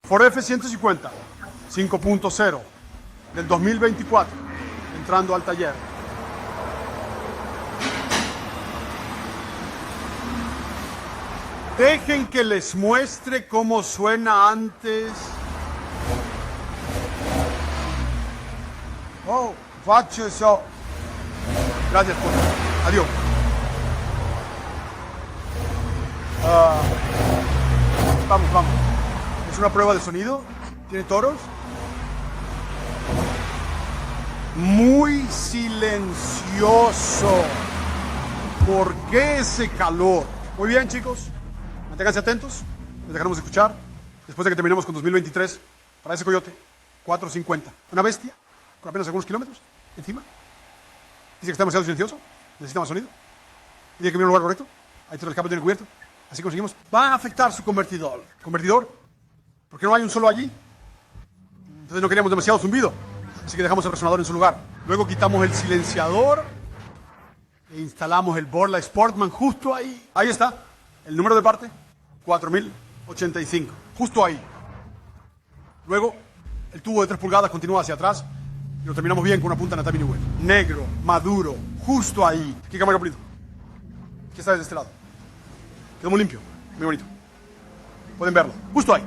Ford F-150 5.0 del 2024, entrando al taller. Dejen que les muestre cómo suena antes. Oh, faccio eso. Gracias, por. Adiós. Vamos. Es una prueba de sonido. ¿Tiene toros? Muy silencioso. ¿Por qué ese calor? Muy bien, chicos. Manténganse atentos. Les dejaremos escuchar. Después de que terminemos con 2023, para ese coyote, 450. Una bestia, con apenas algunos kilómetros encima. Dice que está demasiado silencioso. Necesita más sonido. Dice que viene a un lugar correcto. Ahí todo el escape tiene cubierto. Así conseguimos. Va a afectar su convertidor. ¿Convertidor? ¿Por qué no hay un solo allí? Entonces no queríamos demasiado zumbido. Así que dejamos el resonador en su lugar. Luego quitamos el silenciador e instalamos el Borla Sportman justo ahí. Ahí está. El número de parte, 4085. Justo ahí. Luego, el tubo de 3 pulgadas continúa hacia atrás y lo terminamos bien con una punta Natami Web. Negro, maduro, justo ahí. ¿Qué cámara bonito? ¿Qué está desde este lado? Quedó muy limpio, muy bonito. Pueden verlo, justo ahí.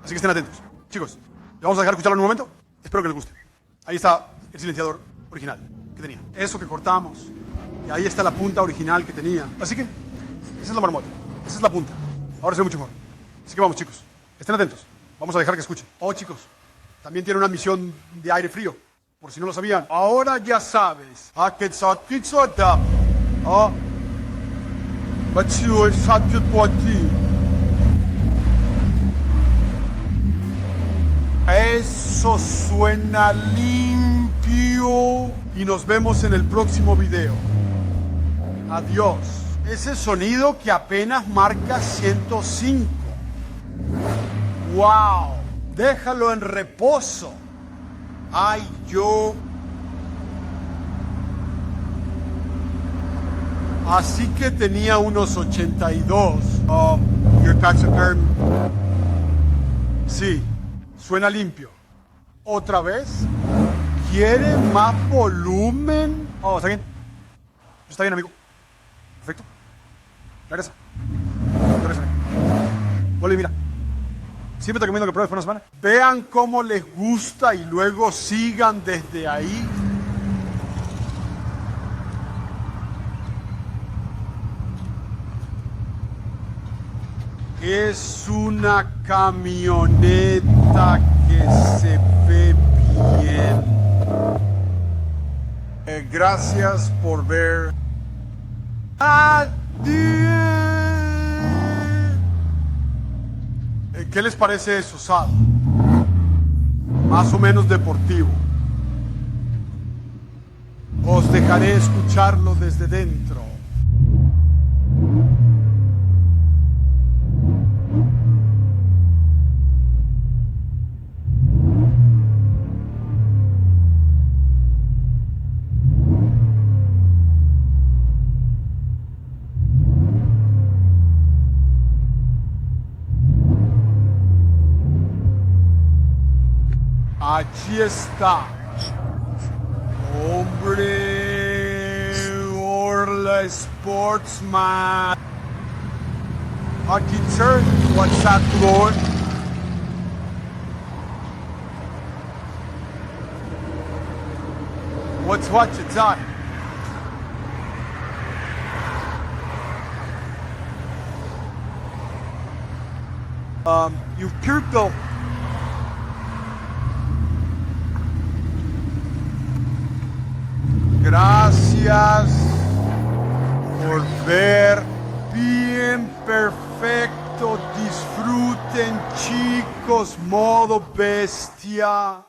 Así que estén atentos. Chicos, ¿le vamos a dejar escucharlo en un momento? Espero que les guste. Ahí está el silenciador original que tenía. Eso que cortamos. Y ahí está la punta original que tenía. Así que, esa es la marmota. Esa es la punta. Ahora se ve mucho mejor. Así que vamos, chicos. Estén atentos. Vamos a dejar que escuchen. Oh, chicos. También tiene una admisión de aire frío. Por si no lo sabían. Ahora ya sabes. Eso suena limpio. Y nos vemos en el próximo video. Adiós. Ese sonido que apenas marca 105. ¡Wow! Déjalo en reposo. ¡Ay, yo! Así que tenía unos 82. Your taxidermy. Sí, suena limpio. ¿Otra vez? ¿Quiere más volumen? Oh, ¿está bien? Está bien, amigo. Perfecto. Regresa. Vuelve y mira. Siempre te recomiendo que pruebes por una semana. Vean cómo les gusta y luego sigan desde ahí. Es una camioneta que se ve bien. Gracias por ver. ¿Qué les parece eso, Sad? Más o menos deportivo. Os dejaré escucharlo desde dentro. Allí está. Hombre, Borla Sportsman. Aquí turn. What's that, Lord? What's what you done? You've cured the. Gracias por ver. Bien, perfecto. Disfruten, chicos. Modo bestia.